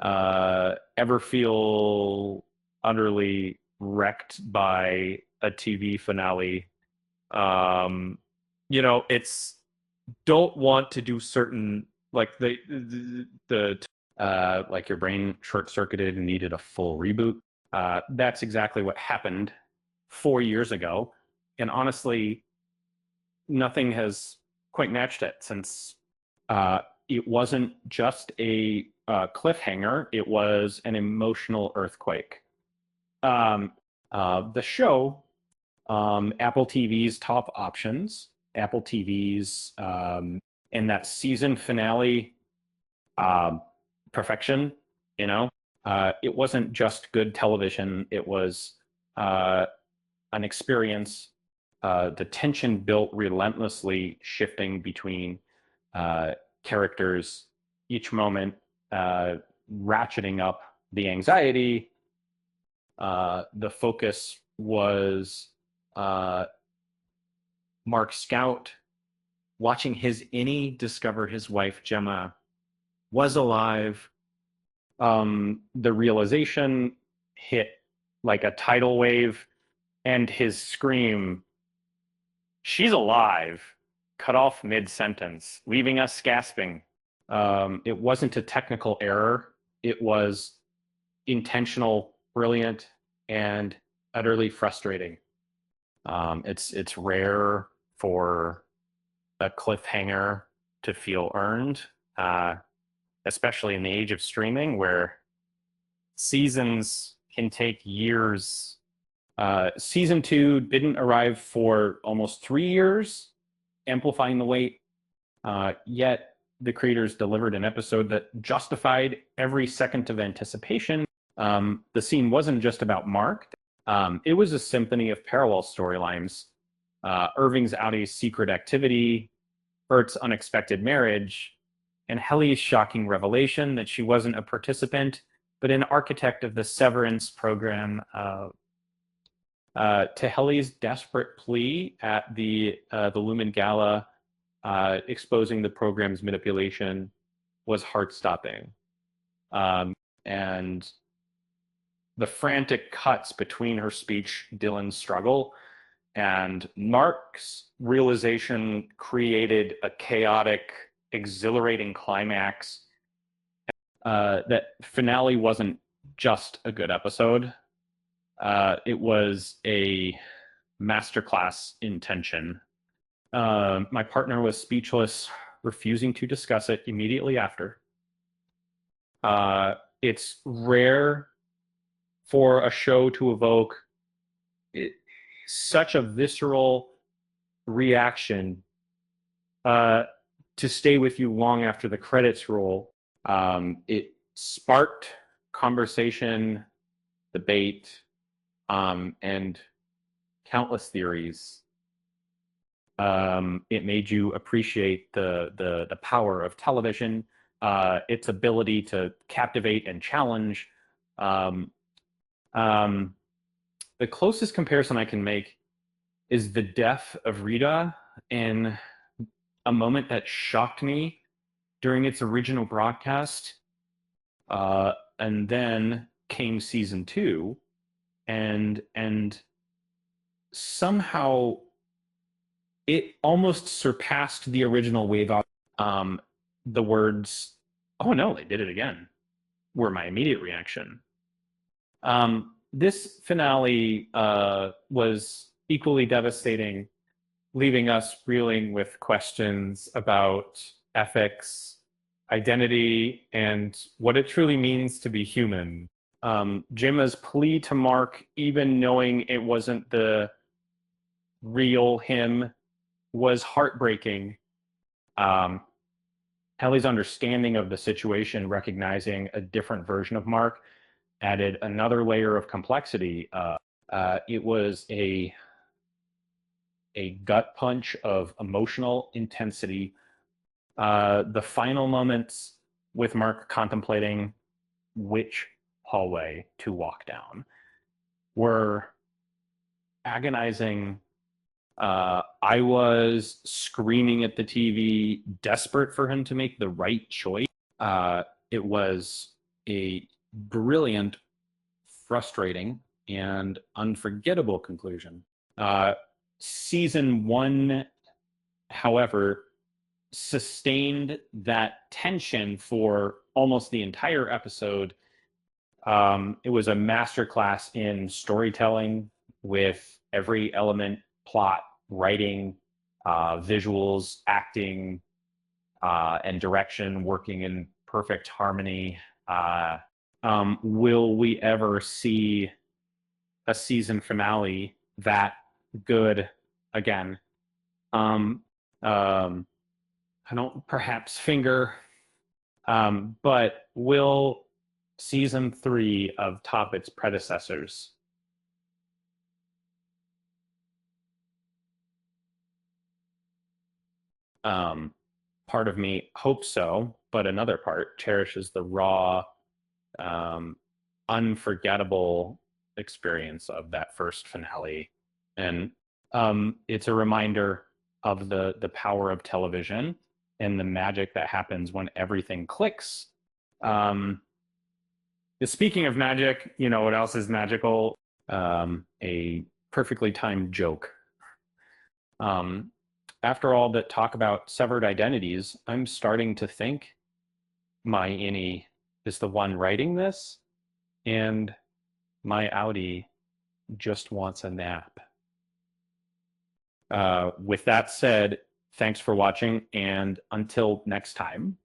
Ever feel utterly wrecked by a TV finale? Um, it's don't want to do certain like like your brain short circuited and needed a full reboot. That's exactly what happened 4 years ago, and honestly, nothing has quite matched it since. Uh, it wasn't just a cliffhanger; it was an emotional earthquake. Um, the show, Apple TV's top options, Apple TV's, and that season finale, um, perfection. You know, it wasn't just good television; it was uh, an experience. The tension built relentlessly, shifting between uh, characters each moment, uh, ratcheting up the anxiety. The focus was uh, Mark Scout watching his innie discover his wife Gemma was alive. The realization hit like a tidal wave, and his scream, "She's alive," cut off mid sentence, leaving us gasping. It wasn't a technical error, it was intentional, brilliant, and utterly frustrating. It's rare for a cliffhanger to feel earned, uh, especially in the age of streaming where seasons can take years. Season two didn't arrive for almost 3 years, amplifying the wait. Yet the creators delivered an episode that justified every second of anticipation. The scene wasn't just about Mark. It was a symphony of parallel storylines. Irving's Audi's secret activity, Bert's unexpected marriage, and Helly's shocking revelation that she wasn't a participant, but an architect of the Severance program. To Helly's desperate plea at the Lumen Gala, exposing the program's manipulation, was heart-stopping. And the frantic cuts between her speech, Dylan's struggle, and Mark's realization created a chaotic, exhilarating climax. That finale wasn't just a good episode. It was a masterclass in tension. My partner was speechless, refusing to discuss it immediately after. It's rare for a show to evoke it, such a visceral reaction to stay with you long after the credits roll. It sparked conversation, debate, and countless theories. It made you appreciate the power of television, its ability to captivate and challenge. Um, um, the closest comparison I can make is the death of Rita in a moment that shocked me during its original broadcast. And then came season two, and somehow it almost surpassed the original wave out. The words, "Oh no, they did it again," were my immediate reaction. This finale was equally devastating, leaving us reeling with questions about ethics, identity, and what it truly means to be human. Gemma's plea to Mark, even knowing it wasn't the real him, was heartbreaking. Um, Helly's understanding of the situation, recognizing a different version of Mark, added another layer of complexity. It was a gut punch of emotional intensity. The final moments with Mark contemplating which hallway to walk down were agonizing. I was screaming at the TV, desperate for him to make the right choice. It was a brilliant, frustrating, and unforgettable conclusion. Season one, however, sustained that tension for almost the entire episode. It was a masterclass in storytelling with every element, plot, writing, visuals, acting, and direction working in perfect harmony. Will we ever see a season finale that good again? Um, um, I don't perhaps finger, but will season three of top its predecessors? Um, Part of me hopes so, but another part cherishes the raw, um, unforgettable experience of that first finale. And it's a reminder of the power of television and the magic that happens when everything clicks. Um, Speaking of magic, you know what else is magical? A perfectly timed joke. Um, After all that talk about severed identities, I'm starting to think my innie is the one writing this, and my outie just wants a nap. With that said, thanks for watching, and until next time.